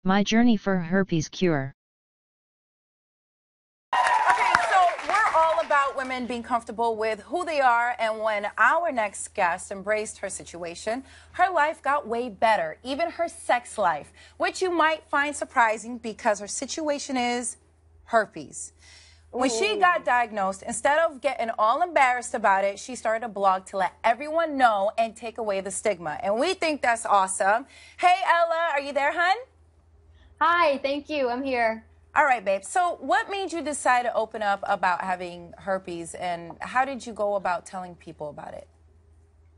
My journey for herpes cure. Okay, so we're all about women being comfortable with who they are, and when our next guest embraced her situation, her life got way better, even her sex life, which you might find surprising because her situation is herpes. When she got diagnosed, instead of getting all embarrassed about it, she started a blog to let everyone know and take away the stigma. And we think that's awesome. Hey, Ella, are you there, hun? Hi, thank you. I'm here. All right, babe. So what made you decide to open up about having herpes, and how did you go about telling people about it?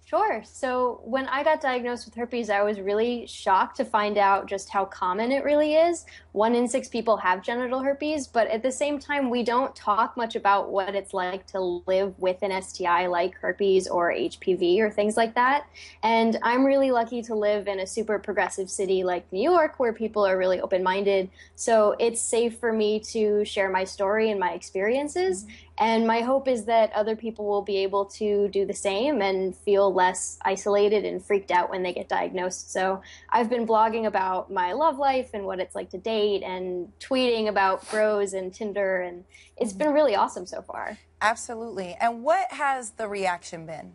Sure. So when I got diagnosed with herpes, I was really shocked to find out just how common it really is. 1 in 6 people have genital herpes, but at the same time, we don't talk much about what it's like to live with an STI like herpes or HPV or things like that. And I'm really lucky to live in a super progressive city like New York, where people are really open-minded. So it's safe for me to share my story and my experiences. And my hope is that other people will be able to do the same and feel less isolated and freaked out when they get diagnosed. So I've been blogging about my love life and what it's like to date, and tweeting about bros and Tinder, and it's been really awesome so far. Absolutely. And what has the reaction been?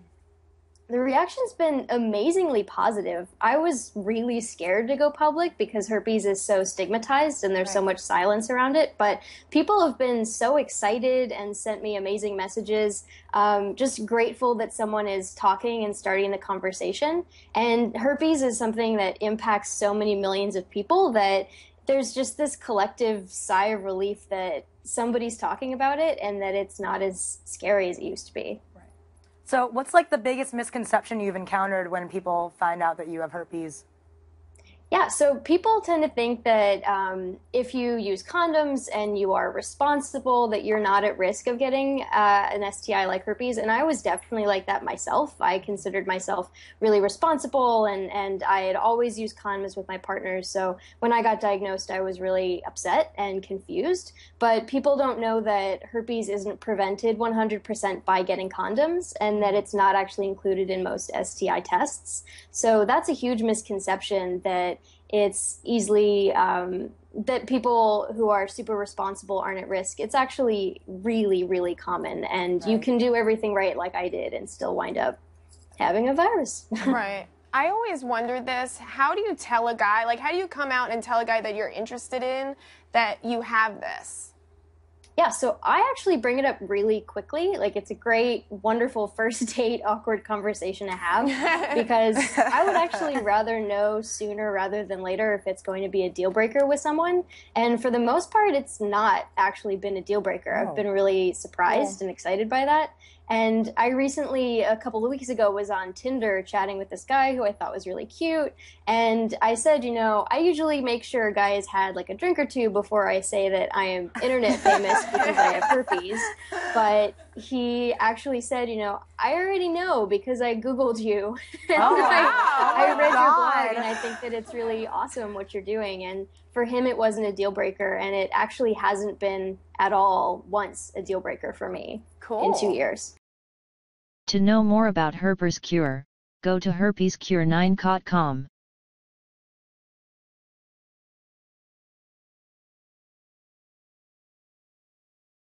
The reaction's been amazingly positive. I was really scared to go public because herpes is so stigmatized and there's so much silence around it. But people have been so excited and sent me amazing messages. Just grateful that someone is talking and starting the conversation. And herpes is something that impacts so many millions of people that there's just this collective sigh of relief that somebody's talking about it and that it's not as scary as it used to be. So what's like the biggest misconception you've encountered when people find out that you have herpes? Yeah, so people tend to think that if you use condoms and you are responsible, that you're not at risk of getting an STI like herpes. And I was definitely like that myself. I considered myself really responsible, and I had always used condoms with my partners. So when I got diagnosed, I was really upset and confused. But people don't know that herpes isn't prevented 100% by getting condoms, and that it's not actually included in most STI tests. So that's a huge misconception, that it's easily that people who are super responsible aren't at risk. It's actually really, really common, and you can do everything right like I did and still wind up having a virus. Right. I always wondered this. How do you tell a guy, like how do you come out and tell a guy that you're interested in that you have this? Yeah, so I actually bring it up really quickly. Like, it's a great, wonderful first date, awkward conversation to have, because I would actually rather know sooner rather than later if it's going to be a deal breaker with someone. And for the most part, it's not actually been a deal breaker. I've been really surprised and excited by that. And I recently, a couple of weeks ago, was on Tinder chatting with this guy who I thought was really cute. And I said, you know, I usually make sure a guy has had like a drink or two before I say that I am internet famous because I have herpes. But he actually said, you know, I already know because I Googled you. I read your blog, and I think that it's really awesome what you're doing. And for him, it wasn't a deal breaker, and it actually hasn't been at all once a deal breaker for me in 2 years. To know more about herpes cure, go to herpescure9.com.